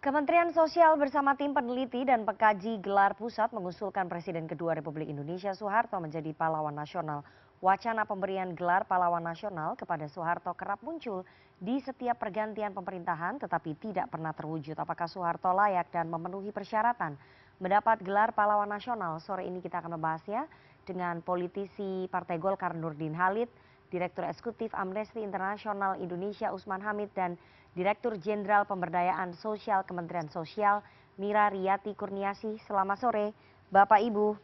Kementerian Sosial bersama tim peneliti dan pengkaji gelar pusat mengusulkan Presiden kedua Republik Indonesia Soeharto menjadi pahlawan nasional. Wacana pemberian gelar pahlawan nasional kepada Soeharto kerap muncul di setiap pergantian pemerintahan tetapi tidak pernah terwujud. Apakah Soeharto layak dan memenuhi persyaratan mendapat gelar pahlawan nasional? Sore ini kita akan membahasnya dengan politisi Partai Golkar Nurdin Halid, Direktur Eksekutif Amnesty International Indonesia Usman Hamid, dan Direktur Jenderal Pemberdayaan Sosial Kementerian Sosial Mira Riyati Kurniasih. Selamat sore, Bapak Ibu.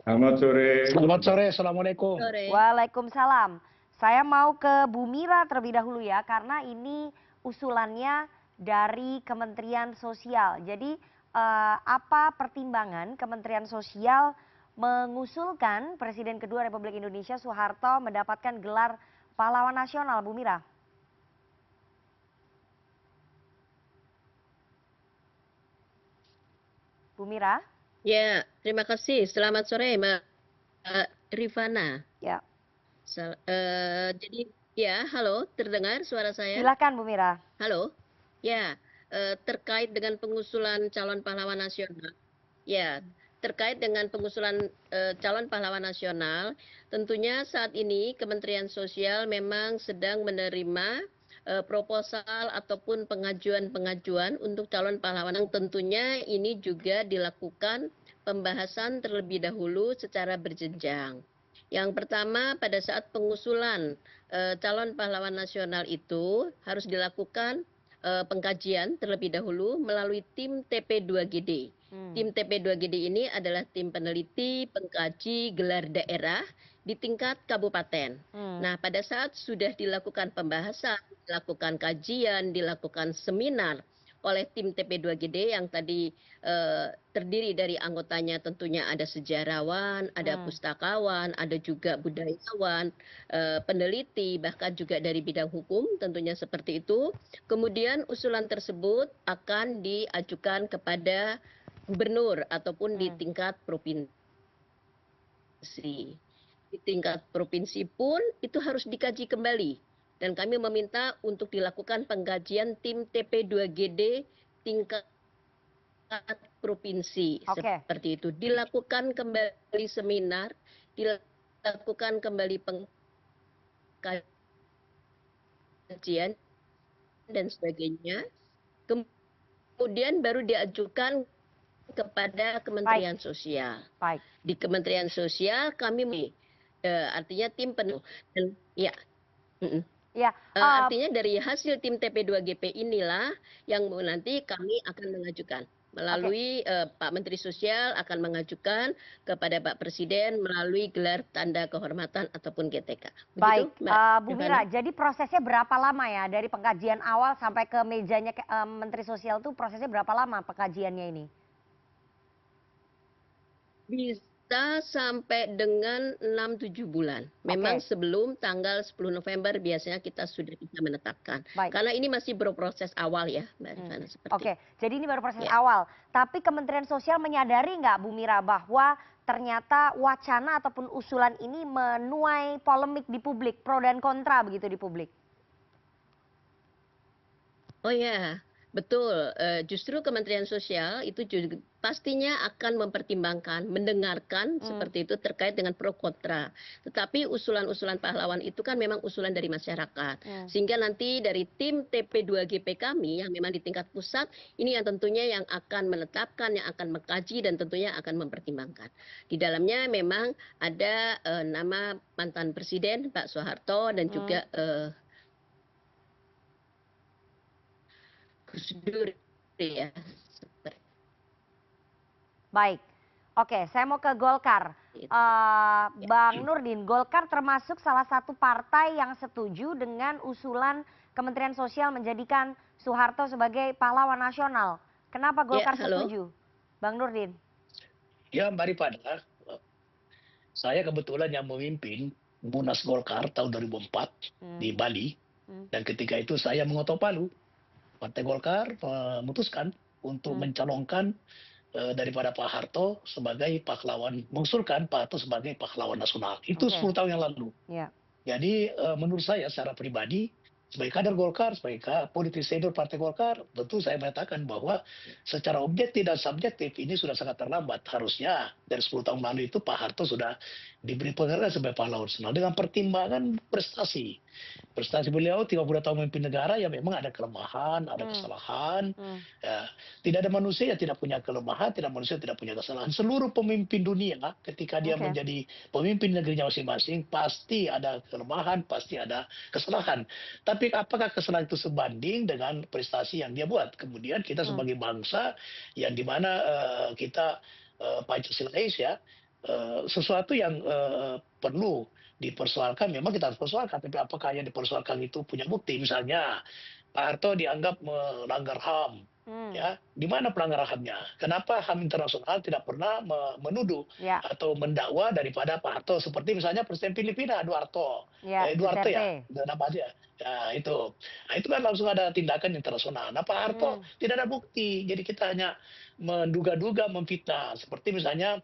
Selamat sore. Selamat sore, Assalamualaikum. Waalaikumsalam. Saya mau ke Bu Mira terlebih dahulu ya, karena ini usulannya dari Kementerian Sosial. Jadi apa pertimbangan Kementerian Sosial mengusulkan Presiden kedua Republik Indonesia Soeharto mendapatkan gelar pahlawan nasional, Bu Mira? Bu Mira? Ya, terima kasih. Selamat sore, Mbak Rifana. Ya. Jadi, ya, halo, terdengar suara saya? Silakan, Bu Mira. Halo, ya, terkait dengan pengusulan calon pahlawan nasional. Ya, terkait dengan pengusulan calon pahlawan nasional, tentunya saat ini Kementerian Sosial memang sedang menerima proposal ataupun pengajuan-pengajuan untuk calon pahlawan. Tentunya ini juga dilakukan pembahasan terlebih dahulu secara berjenjang. Yang pertama, pada saat pengusulan calon pahlawan nasional itu harus dilakukan pengkajian terlebih dahulu melalui tim TP2GD. Tim TP2GD ini adalah tim peneliti, pengkaji gelar daerah di tingkat kabupaten. Nah, pada saat sudah dilakukan pembahasan, dilakukan kajian, dilakukan seminar oleh tim TP2GD yang tadi terdiri dari anggotanya tentunya ada sejarawan, ada pustakawan, ada juga budayawan, peneliti, bahkan juga dari bidang hukum tentunya seperti itu. Kemudian usulan tersebut akan diajukan kepada gubernur ataupun di tingkat provinsi. Di tingkat provinsi pun itu harus dikaji kembali. Dan kami meminta untuk dilakukan pengkajian tim TP2GD tingkat provinsi. Seperti itu. Dilakukan kembali seminar, dilakukan kembali pengkajian dan sebagainya. Kemudian baru diajukan kepada Kementerian Sosial. Di Kementerian Sosial kami artinya tim penuh. Dan, ya. Artinya dari hasil tim TP2GP inilah yang nanti kami akan mengajukan melalui Pak Menteri Sosial akan mengajukan kepada Pak Presiden melalui gelar tanda kehormatan ataupun GTK. Baik, Bu Mira, jadi prosesnya berapa lama ya dari pengkajian awal sampai ke mejanya Menteri Sosial itu prosesnya berapa lama pengkajiannya ini? Bisa sampai dengan 6-7 bulan. Memang sebelum tanggal 10 November biasanya kita sudah bisa menetapkan. Karena ini masih berproses awal ya, Mbak Rifana. Oke, jadi ini baru proses awal. Tapi Kementerian Sosial menyadari nggak, Bu Mira, bahwa ternyata wacana ataupun usulan ini menuai polemik di publik, pro dan kontra begitu di publik? Oh ya, betul. Justru Kementerian Sosial itu juga pastinya akan mempertimbangkan, mendengarkan seperti itu terkait dengan pro kontra. Tetapi usulan-usulan pahlawan itu kan memang usulan dari masyarakat. Sehingga nanti dari tim TP2GP kami yang memang di tingkat pusat, ini yang tentunya yang akan menetapkan, yang akan mengkaji dan tentunya akan mempertimbangkan. Di dalamnya memang ada nama mantan Presiden Pak Soeharto dan juga Gus Dur ya. Baik, oke, saya mau ke Golkar. Bang Nurdin, Golkar termasuk salah satu partai yang setuju dengan usulan Kementerian Sosial menjadikan Soeharto sebagai pahlawan nasional. Kenapa Golkar setuju, Bang Nurdin? Ya, Mbak Rifana, saya kebetulan yang memimpin Munas Golkar tahun 2004 di Bali. Dan ketika itu saya mengotok palu. Partai Golkar memutuskan untuk mencalonkan daripada Pak Harto sebagai pahlawan, mengusulkan Pak Harto sebagai pahlawan nasional. Itu 10 tahun yang lalu. Jadi menurut saya secara pribadi sebagai kader Golkar, sebagai politisi senior Partai Golkar, tentu saya mengatakan bahwa secara objektif dan subjektif ini sudah sangat terlambat. Harusnya dari 10 tahun lalu itu Pak Harto sudah diberi penghargaan sebagai pahlawan nasional dengan pertimbangan prestasi. Prestasi beliau 30 tahun memimpin negara ya memang ada kelemahan, ada kesalahan. Ya, tidak ada manusia yang tidak punya kelemahan, tidak manusia yang tidak punya kesalahan. Seluruh pemimpin dunia ketika dia Oke. menjadi pemimpin negerinya masing-masing pasti ada kelemahan, pasti ada kesalahan. Tapi apakah kesalahan itu sebanding dengan prestasi yang dia buat? Kemudian kita Hmm. sebagai bangsa yang dimana kita Pancasilais ya, sesuatu yang perlu dipersoalkan memang kita harus persoalkan. Tapi apakah yang dipersoalkan itu punya bukti? Misalnya Pak Harto dianggap melanggar HAM. Ya, di mana pelanggaran HAM-nya? Kenapa HAM internasional tidak pernah menuduh Ya, atau mendakwa daripada Pak Harto? Seperti misalnya Presiden Filipina, Duarto. ya, Duarte ya, Duterte. nama dia. Ya, itu. Nah, itu kan langsung ada tindakan internasional. Nah, Pak Harto tidak ada bukti. Jadi kita hanya menduga-duga, memfitnah. Seperti misalnya,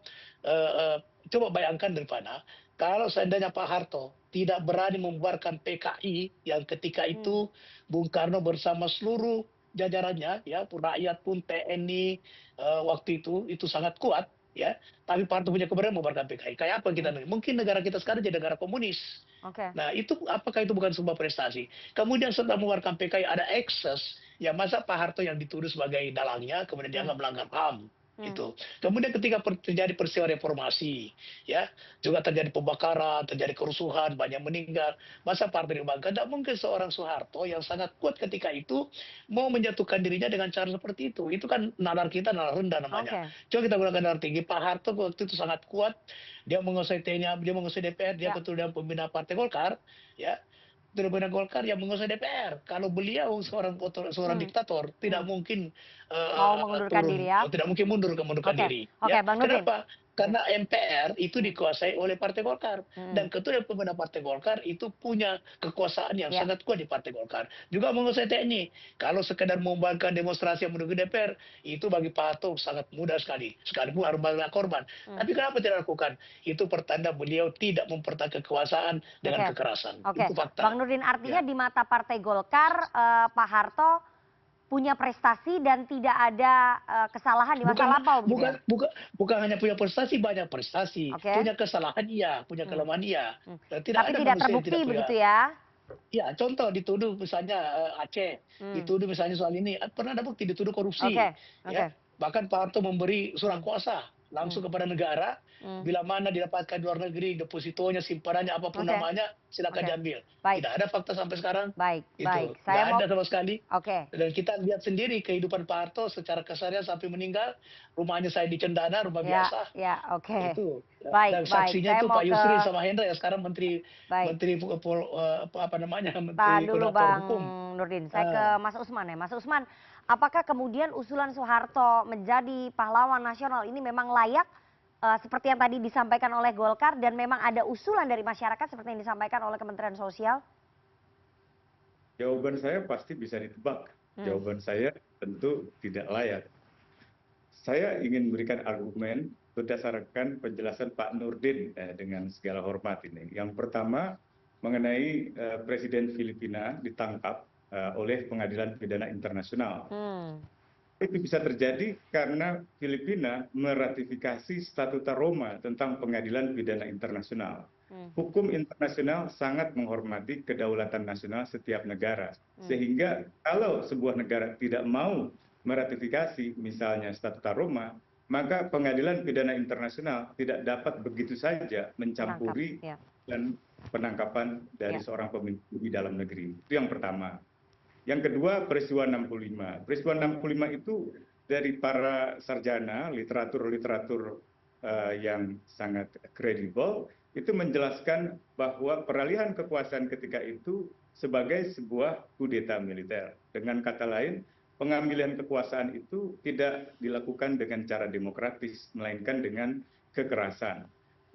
coba bayangkan daripada kalau seandainya Pak Harto tidak berani membubarkan PKI yang ketika itu Bung Karno bersama seluruh jajarannya, ya, rakyat pun TNI waktu itu sangat kuat, ya. Tapi Pak Harto punya keberanian membubarkan PKI. Kayak apa kita? Mungkin negara kita sekarang jadi negara komunis. Oke. Nah, itu apakah itu bukan sebuah prestasi? Kemudian setelah mengeluarkan PKI ada ekses. Ya masa Pak Harto yang dituduh sebagai dalangnya kemudian dianggap melanggar HAM itu. Kemudian ketika terjadi peristiwa reformasi, ya juga terjadi pembakaran, terjadi kerusuhan, banyak meninggal. Masa partai dibanggakan? Tidak mungkin seorang Soeharto yang sangat kuat ketika itu mau menjatuhkan dirinya dengan cara seperti itu. Itu kan nalar kita nalar rendah namanya. Oke. Coba kita gunakan nalar tinggi. Pak Harto waktu itu sangat kuat. Dia menguasai TNI, dia menguasai DPR, dia Ya. ketua Dewan Pembina Partai Golkar, ya. Ketua Pembina Golkar yang menguasai DPR. Kalau beliau seorang diktator, tidak mungkin Mau mengundurkan turun, diri ya? tidak mungkin mundurkan Oke, diri. oke, Ya, Bang Nurdin. kenapa? Karena MPR itu dikuasai oleh Partai Golkar dan Hmm. ketua Dewan Pembina Partai Golkar itu punya kekuasaan yang Ya. sangat kuat di Partai Golkar. Juga menguasai TNI. Kalau sekedar membubarkan demonstrasi yang menuju DPR, itu bagi Pak Harto sangat mudah sekali. Sekalipun harus banyak korban. Tapi kenapa tidak lakukan? Itu pertanda beliau tidak mempertahankan kekuasaan dengan Oke. kekerasan. Oke, Itu fakta. Bang Nurdin, artinya Ya. di mata Partai Golkar, Pak Harto punya prestasi dan tidak ada kesalahan di masa Bukan lampau, begitu bukan ya? bukan bukan hanya punya prestasi, banyak prestasi. Oke. Punya kesalahan iya, punya Hmm. kelemahan iya. Hmm. Dan tidak Tapi ada tidak manusia yang terbukti tidak punya. begitu ya? Ya, contoh dituduh misalnya Aceh, dituduh misalnya soal ini, pernah ada bukti dituduh korupsi. Oke, oke. Ya. Bahkan Pak Harto memberi surat kuasa langsung kepada negara, bila mana didapatkan di luar negeri, depositonya, simpanannya, apapun Oke. namanya, silakan Oke. diambil. Baik. Tidak ada fakta sampai sekarang. Baik, baik. Itu nggak ada sama sekali. Oke. Dan kita lihat sendiri kehidupan Pak Harto secara keseharian sampai meninggal, rumahnya saya di Cendana, rumah Ya, biasa. ya, oke. Itu. Baik, Dan baik. saksinya Saya itu mau Pak Yusri ke sama Hendra yang sekarang menteri baik. menteri apa namanya Tahan menteri dulu koordinator Bang hukum. Nurdin. Saya ke Mas Usman ya. Mas Usman, apakah kemudian usulan Soeharto menjadi pahlawan nasional ini memang layak seperti yang tadi disampaikan oleh Golkar dan memang ada usulan dari masyarakat seperti yang disampaikan oleh Kementerian Sosial? Jawaban saya pasti bisa ditebak. Jawaban saya tentu tidak layak. Saya ingin memberikan argumen berdasarkan penjelasan Pak Nurdin dengan segala hormat ini. Yang pertama mengenai Presiden Filipina ditangkap oleh Pengadilan Pidana Internasional. Itu bisa terjadi karena Filipina meratifikasi Statuta Roma tentang Pengadilan Pidana Internasional. Hukum internasional sangat menghormati kedaulatan nasional setiap negara. Sehingga kalau sebuah negara tidak mau meratifikasi misalnya Statuta Roma, maka Pengadilan Pidana Internasional tidak dapat begitu saja mencampuri dan penangkapan dari seorang pemimpin di dalam negeri. Itu yang pertama. Yang kedua, peristiwa 65. Peristiwa 65 itu dari para sarjana literatur yang sangat kredibel itu menjelaskan bahwa peralihan kekuasaan ketika itu sebagai sebuah kudeta militer. Dengan kata lain, pengambilan kekuasaan itu tidak dilakukan dengan cara demokratis, melainkan dengan kekerasan.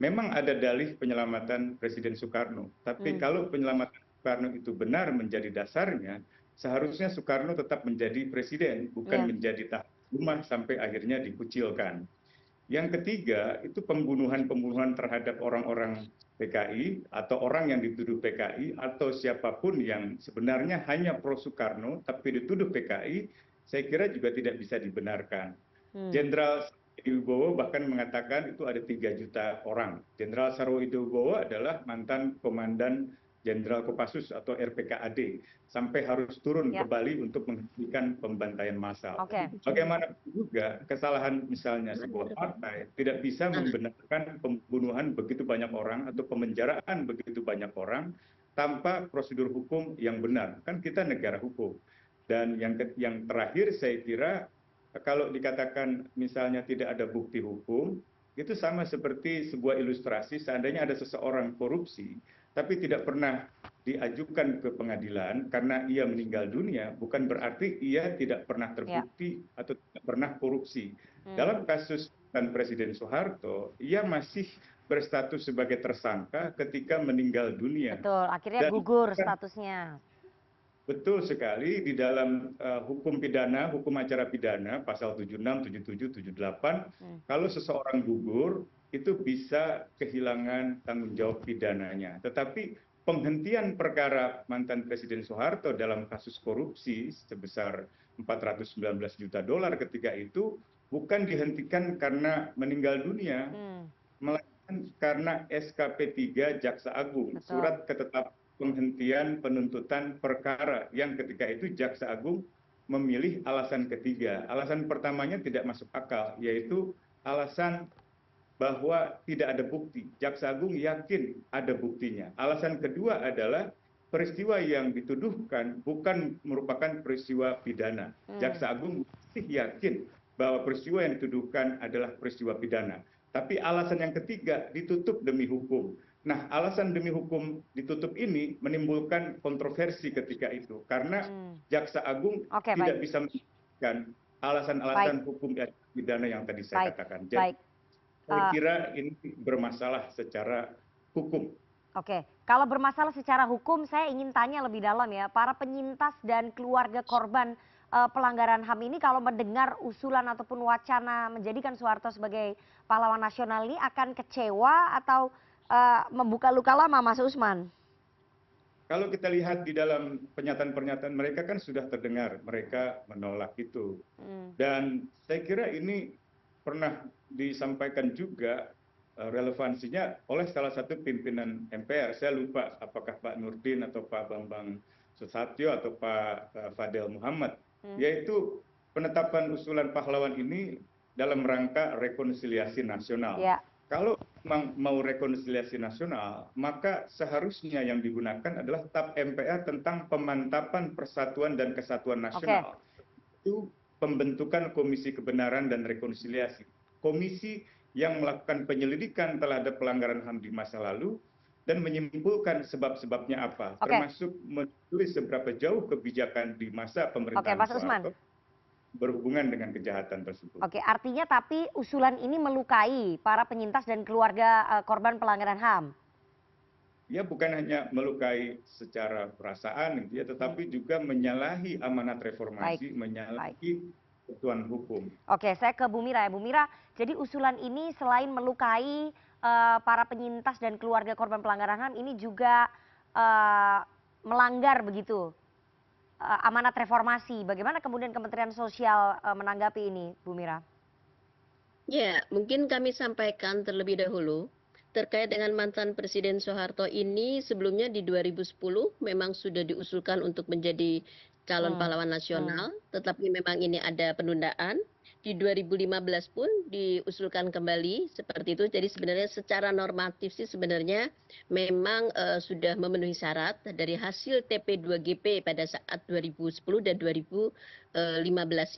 Memang ada dalih penyelamatan Presiden Soekarno, tapi kalau penyelamatan Soekarno itu benar menjadi dasarnya, seharusnya Soekarno tetap menjadi presiden, bukan menjadi tahan rumah sampai akhirnya dikucilkan. Yang ketiga itu pembunuhan-pembunuhan terhadap orang-orang PKI atau orang yang dituduh PKI atau siapapun yang sebenarnya hanya pro Soekarno tapi dituduh PKI, saya kira juga tidak bisa dibenarkan. Jenderal Wibowo bahkan mengatakan itu ada 3 juta orang. Jenderal Sarwo Wibowo adalah mantan komandan Jenderal Kopassus atau RPKAD sampai harus turun ke Bali untuk menghentikan pembantaian massal. Bagaimanapun juga kesalahan misalnya sebuah partai tidak bisa membenarkan pembunuhan begitu banyak orang atau pemenjaraan begitu banyak orang tanpa prosedur hukum yang benar. Kan kita negara hukum. Dan yang terakhir saya kira kalau dikatakan misalnya tidak ada bukti hukum, itu sama seperti sebuah ilustrasi seandainya ada seseorang korupsi tapi tidak pernah diajukan ke pengadilan karena ia meninggal dunia, bukan berarti ia tidak pernah terbukti atau tidak pernah korupsi. Dalam kasus Presiden Soeharto, ia masih berstatus sebagai tersangka ketika meninggal dunia. Betul, akhirnya gugur statusnya. Betul sekali, di dalam hukum pidana, hukum acara pidana, pasal 76, 77, 78, kalau seseorang gugur, itu bisa kehilangan tanggung jawab pidananya. Tetapi penghentian perkara mantan Presiden Soeharto dalam kasus korupsi sebesar 419 juta dolar ketika itu, bukan dihentikan karena meninggal dunia, melainkan karena SKP 3 Jaksa Agung, surat ketetapan penghentian penuntutan perkara yang ketika itu Jaksa Agung memilih alasan ketiga. Alasan pertamanya tidak masuk akal, yaitu alasan bahwa tidak ada bukti. Jaksa Agung yakin ada buktinya. Alasan kedua adalah peristiwa yang dituduhkan bukan merupakan peristiwa pidana. Jaksa Agung masih yakin bahwa peristiwa yang dituduhkan adalah peristiwa pidana. Tapi alasan yang ketiga ditutup demi hukum. Nah, alasan demi hukum ditutup ini menimbulkan kontroversi ketika itu karena Jaksa Agung tidak bisa membuktikan alasan-alasan hukum pidana yang tadi saya katakan. Jadi saya kira ini bermasalah secara hukum. Oke, kalau bermasalah secara hukum, saya ingin tanya lebih dalam ya, para penyintas dan keluarga korban pelanggaran HAM ini kalau mendengar usulan ataupun wacana menjadikan Soeharto sebagai pahlawan nasional ini akan kecewa atau membuka luka lama, Mas Usman? Kalau kita lihat di dalam pernyataan-pernyataan mereka kan sudah terdengar, mereka menolak itu. Dan saya kira ini pernah disampaikan juga relevansinya oleh salah satu pimpinan MPR. Saya lupa apakah Pak Nurdin atau Pak Bambang Susatyo atau Pak Fadel Muhammad. Yaitu penetapan usulan pahlawan ini dalam rangka rekonsiliasi nasional. Kalau memang mau rekonsiliasi nasional, maka seharusnya yang digunakan adalah TAP MPR tentang pemantapan persatuan dan kesatuan nasional. Itu pembentukan Komisi Kebenaran dan Rekonsiliasi. Komisi yang melakukan penyelidikan terhadap pelanggaran HAM di masa lalu dan menyimpulkan sebab-sebabnya apa, termasuk menulis seberapa jauh kebijakan di masa pemerintahan Soeharto berhubungan dengan kejahatan tersebut. Oke, artinya tapi usulan ini melukai para penyintas dan keluarga korban pelanggaran HAM. Ya, bukan hanya melukai secara perasaan gitu ya, tetapi juga menyalahi amanat reformasi, menyalahi ketentuan hukum. Oke, saya ke Bu Mira ya. Bu Mira, jadi usulan ini selain melukai para penyintas dan keluarga korban pelanggaran HAM ini juga melanggar begitu amanat reformasi. Bagaimana kemudian Kementerian Sosial menanggapi ini, Bu Mira? Ya, mungkin kami sampaikan terlebih dahulu terkait dengan mantan Presiden Soeharto ini sebelumnya di 2010 memang sudah diusulkan untuk menjadi calon pahlawan nasional, tetapi memang ini ada penundaan. Di 2015 pun diusulkan kembali seperti itu. Jadi sebenarnya secara normatif sih sebenarnya memang sudah memenuhi syarat dari hasil TP2GP pada saat 2010 dan 2015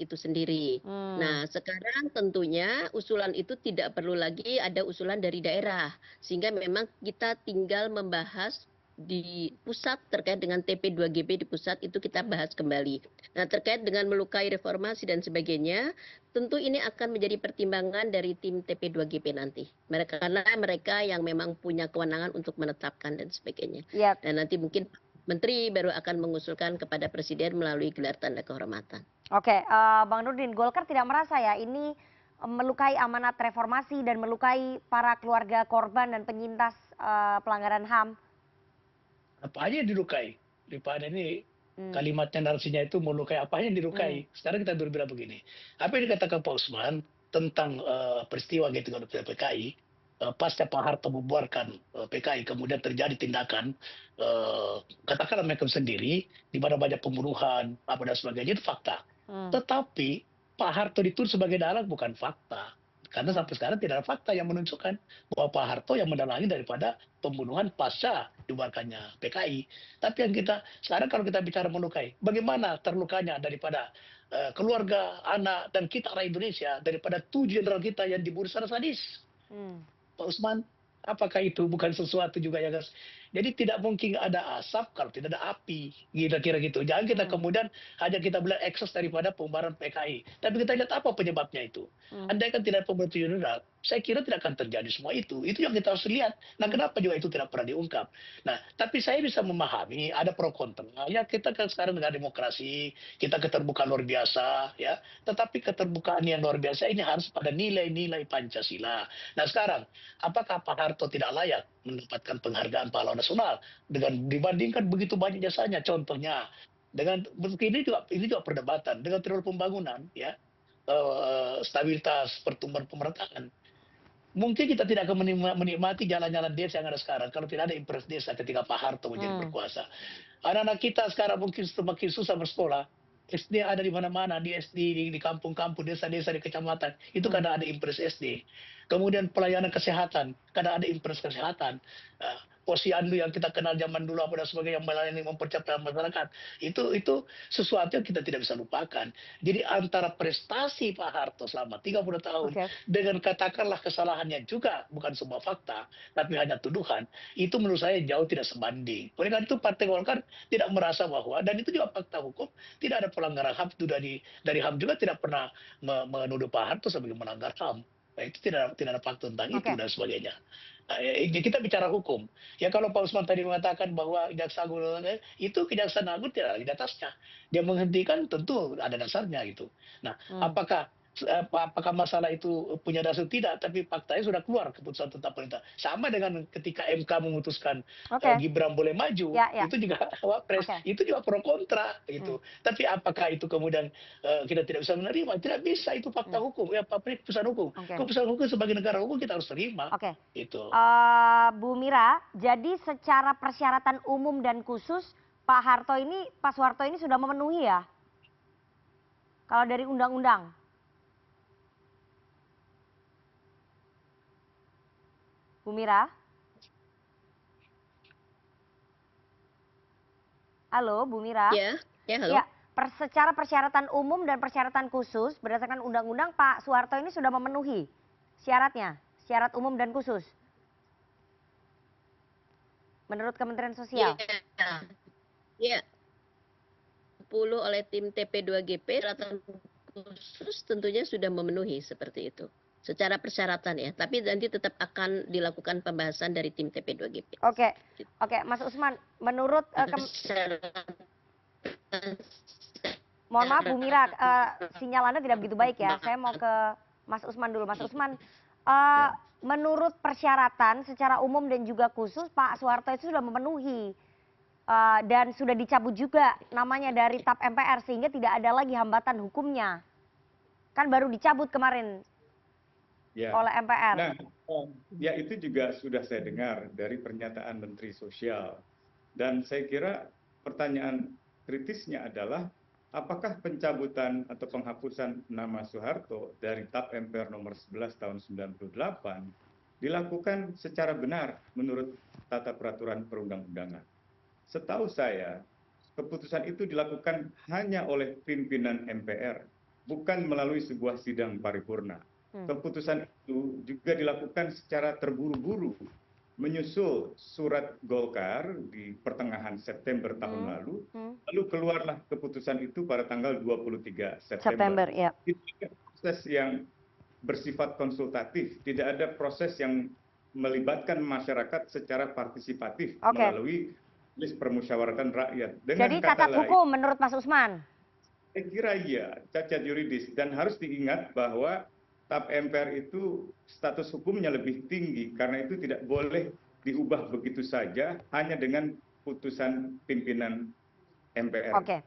itu sendiri. Nah, sekarang tentunya usulan itu tidak perlu lagi ada usulan dari daerah, sehingga memang kita tinggal membahas di pusat terkait dengan TP2GP di pusat itu kita bahas kembali. Nah, terkait dengan melukai reformasi dan sebagainya, tentu ini akan menjadi pertimbangan dari tim TP2GP nanti. Karena mereka yang memang punya kewenangan untuk menetapkan dan sebagainya. Dan nanti mungkin Menteri baru akan mengusulkan kepada Presiden melalui gelar tanda kehormatan. Oke, Bang Nurdin, Golkar tidak merasa ya ini melukai amanat reformasi dan melukai para keluarga korban dan penyintas pelanggaran HAM? Apa aja yang dilukai? Rifana ini Hmm. kalimatnya narasinya itu melukai apa yang dilukai. Sekarang kita berbicara begini. Apa yang dikatakan Pak Usman tentang peristiwa gitu dengan PKI, pasca Pak Harto membuarkan PKI, kemudian terjadi tindakan katakanlah mereka sendiri di mana banyak pembunuhan apa dan sebagainya, itu fakta. Tetapi Pak Harto dituduh sebagai dalang bukan fakta. Karena sampai sekarang tidak ada fakta yang menunjukkan bahwa Pak Harto yang mendalangi daripada pembunuhan pasca dibubarkannya PKI. Tapi yang kita sekarang kalau kita bicara melukai, bagaimana terlukanya daripada keluarga, anak, dan kita rakyat Indonesia daripada 7 jenderal kita yang dibunuh secara sadis. Pak Usman, apakah itu bukan sesuatu juga yang harus... Jadi tidak mungkin ada asap kalau tidak ada api, kira-kira gitu. Jangan kita kemudian hanya kita bilang ekses daripada pembubaran PKI. Tapi kita lihat apa penyebabnya itu. Andai kan tidak ada pembentukan jenderal, saya kira tidak akan terjadi semua itu. Itu yang kita harus lihat. Nah, kenapa juga itu tidak pernah diungkap? Nah, tapi saya bisa memahami ada pro kontra. Ya, kita kan sekarang dengan demokrasi, kita keterbukaan luar biasa, ya. Tetapi keterbukaan yang luar biasa ini harus pada nilai-nilai Pancasila. Nah, sekarang, apakah Pak Harto tidak layak mendapatkan penghargaan pahlawan nasional dengan dibandingkan begitu banyak jasanya? Contohnya, dengan ini juga perdebatan dengan triwulan pembangunan, ya. Stabilitas pertumbuhan pemerintahan. Mungkin kita tidak akan menikmati jalan-jalan desa yang ada sekarang kalau tidak ada impres desa ketika Pak Harto menjadi berkuasa. Anak-anak kita sekarang mungkin semakin susah bersekolah. SD ada di mana-mana, di SD, di kampung-kampung, desa-desa, di kecamatan. Itu karena ada impres SD. Kemudian pelayanan kesehatan, karena ada impres kesehatan. Posyandu yang kita kenal zaman dulu apa dan sebagainya yang melayani mempercepat masyarakat, itu sesuatu yang kita tidak bisa lupakan. Jadi antara prestasi Pak Harto selama 30 tahun dengan katakanlah kesalahannya juga bukan sebuah fakta tapi hanya tuduhan, itu menurut saya jauh tidak sebanding. Oleh karena itu Partai Golkar tidak merasa bahwa, dan itu juga fakta hukum, tidak ada pelanggaran HAM. Itu dari HAM juga tidak pernah menuduh Pak Harto sebagai melanggar HAM. Nah, itu tidak ada fakta tentang itu dan sebagainya. Nah, kita bicara hukum. Ya kalau Pak Usman tadi mengatakan bahwa Jaksa Agung itu Kejaksaan Agung tidak ada di atasnya. Dia menghentikan tentu ada dasarnya gitu. Nah, apakah masalah itu punya dasar tidak, tapi faktanya sudah keluar keputusan tentang perintah. Sama dengan ketika MK memutuskan Gibran boleh maju, itu juga Wapres, itu juga pro kontra gitu. Tapi apakah itu kemudian kita tidak bisa menerima? Tidak bisa, itu fakta hukum. Ya, keputusan hukum. Keputusan hukum sebagai negara hukum kita harus terima. Gitu. Bu Mira, jadi secara persyaratan umum dan khusus Pak Soeharto ini sudah memenuhi ya? Kalau dari undang-undang. Bu Mira? Halo, Bu Mira? Ya, halo. Ya, secara persyaratan umum dan persyaratan khusus berdasarkan undang-undang Pak Soeharto ini sudah memenuhi syaratnya, syarat umum dan khusus. Menurut Kementerian Sosial. Ya. 10 oleh tim TP2GP persyaratan khusus tentunya sudah memenuhi seperti itu. Secara persyaratan ya, tapi nanti tetap akan dilakukan pembahasan dari tim TP2GP. Oke, Mas Usman, menurut mohon maaf Bu Mira, sinyal Anda tidak begitu baik ya. Saya mau ke Mas Usman dulu. Mas Usman, menurut persyaratan secara umum dan juga khusus Pak Soeharto itu sudah memenuhi dan sudah dicabut juga namanya dari TAP MPR sehingga tidak ada lagi hambatan hukumnya. Kan baru dicabut kemarin. Oleh MPR. Nah, ya itu juga sudah saya dengar dari pernyataan Menteri Sosial. Dan saya kira pertanyaan kritisnya adalah apakah pencabutan atau penghapusan nama Soeharto dari TAP MPR nomor 11 tahun 98 dilakukan secara benar menurut tata peraturan perundang-undangan. Setahu saya, keputusan itu dilakukan hanya oleh pimpinan MPR, bukan melalui sebuah sidang paripurna. Keputusan itu juga dilakukan secara terburu-buru menyusul surat Golkar di pertengahan September tahun lalu keluarlah keputusan itu pada tanggal 23 September. Itu proses yang bersifat konsultatif, tidak ada proses yang melibatkan masyarakat secara partisipatif melalui list permusyawaratan rakyat. Jadi cacat hukum menurut Mas Usman? Saya kira iya, cacat yuridis, dan harus diingat bahwa TAP MPR itu status hukumnya lebih tinggi karena itu tidak boleh diubah begitu saja hanya dengan putusan pimpinan MPR. Oke,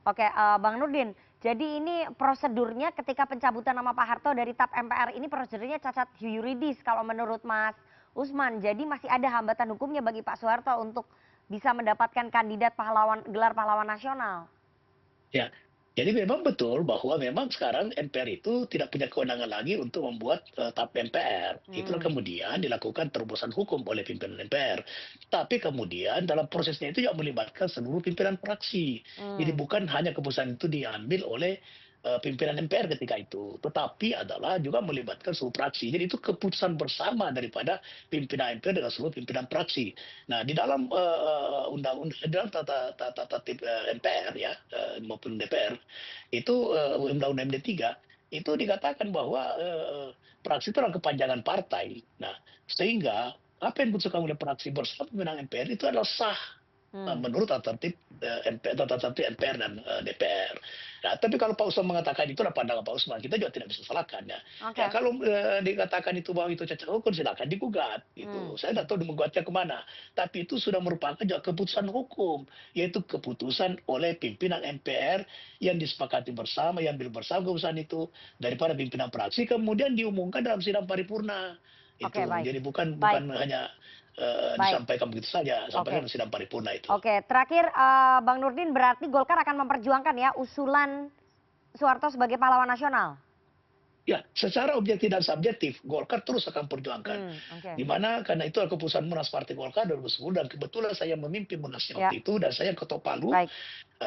oke, Bang Nurdin. Jadi ini prosedurnya ketika pencabutan nama Pak Harto dari TAP MPR ini prosedurnya cacat yuridis kalau menurut Mas Usman. Jadi masih ada hambatan hukumnya bagi Pak Soeharto untuk bisa mendapatkan kandidat gelar pahlawan nasional. Ya, jadi memang betul bahwa memang sekarang MPR itu tidak punya kewenangan lagi untuk membuat TAP MPR. Itulah kemudian dilakukan terobosan hukum oleh pimpinan MPR. Tapi kemudian dalam prosesnya itu juga melibatkan seluruh pimpinan fraksi. Jadi bukan hanya keputusan itu diambil oleh pimpinan MPR ketika itu, tetapi adalah juga melibatkan seluruh fraksi. Jadi itu keputusan bersama daripada pimpinan MPR dengan seluruh pimpinan fraksi. Nah, di dalam undang-undang, dalam tata tertib MPR ya maupun DPR itu undang-undang MD 3 itu dikatakan bahwa fraksi itu adalah kepanjangan partai. Nah, sehingga apa yang diputuskan oleh fraksi bersama pimpinan MPR itu adalah sah menurut tata tertib MPR dan DPR. Nah, tapi kalau Pak Usman mengatakan itu adalah pandangan Pak Usman, kita juga tidak bisa salahkan ya. Oke. Ya kalau dikatakan itu bahwa itu cacat hukum, silakan digugat. Itu saya tidak tahu menggugatnya kemana. Tapi itu sudah merupakan juga keputusan hukum, yaitu keputusan oleh pimpinan MPR yang disepakati bersama, yang ambil bersama keputusan itu daripada pimpinan fraksi, kemudian diumumkan dalam sidang paripurna. Oke, Itu baik. jadi bukan Baik. hanya Baik. disampaikan begitu saja, sampaikan Oke. dalam sidang paripurna itu. Oke, terakhir Bang Nurdin, berarti Golkar akan memperjuangkan ya usulan Soeharto sebagai pahlawan nasional? Ya, secara objektif dan subjektif, Golkar terus akan perjuangkan. Oke. Di mana karena itu adalah keputusan Munas Partai Golkar 2010 dan kebetulan saya memimpin Munasnya waktu itu dan saya ketua Palu. Baik.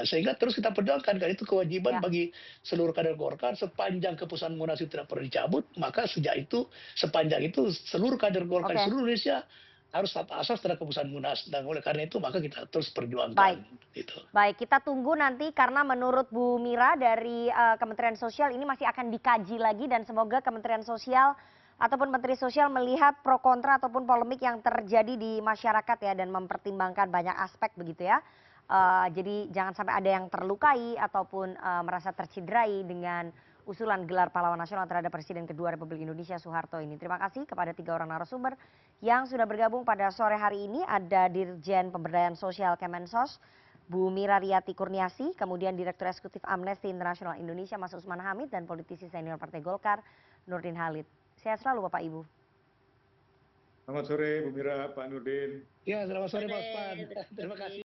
Sehingga terus kita perjuangkan karena itu kewajiban Ya. bagi seluruh kader Golkar sepanjang keputusan Munas itu tidak perlu dicabut, maka sejak itu sepanjang itu seluruh kader Golkar di seluruh Indonesia harus taat asas terhadap keputusan Munas, dan oleh karena itu maka kita terus perjuangkan. Baik. Gitu. Baik, kita tunggu nanti karena menurut Bu Mira dari Kementerian Sosial ini masih akan dikaji lagi dan semoga Kementerian Sosial ataupun Menteri Sosial melihat pro kontra ataupun polemik yang terjadi di masyarakat ya dan mempertimbangkan banyak aspek begitu ya. Jadi jangan sampai ada yang terlukai ataupun merasa tercederai dengan usulan gelar pahlawan nasional terhadap Presiden kedua Republik Indonesia Soeharto ini. Terima kasih kepada 3 orang narasumber yang sudah bergabung pada sore hari ini. Ada Dirjen Pemberdayaan Sosial Kemensos, Bu Mira Riyati Kurniasi, kemudian Direktur Eksekutif Amnesty International Indonesia Mas Usman Hamid, dan politisi senior Partai Golkar Nurdin Halid. Sehat selalu Bapak Ibu. Selamat sore Bu Mira, Pak Nurdin. Ya, selamat sore Pak Usman. Terima kasih.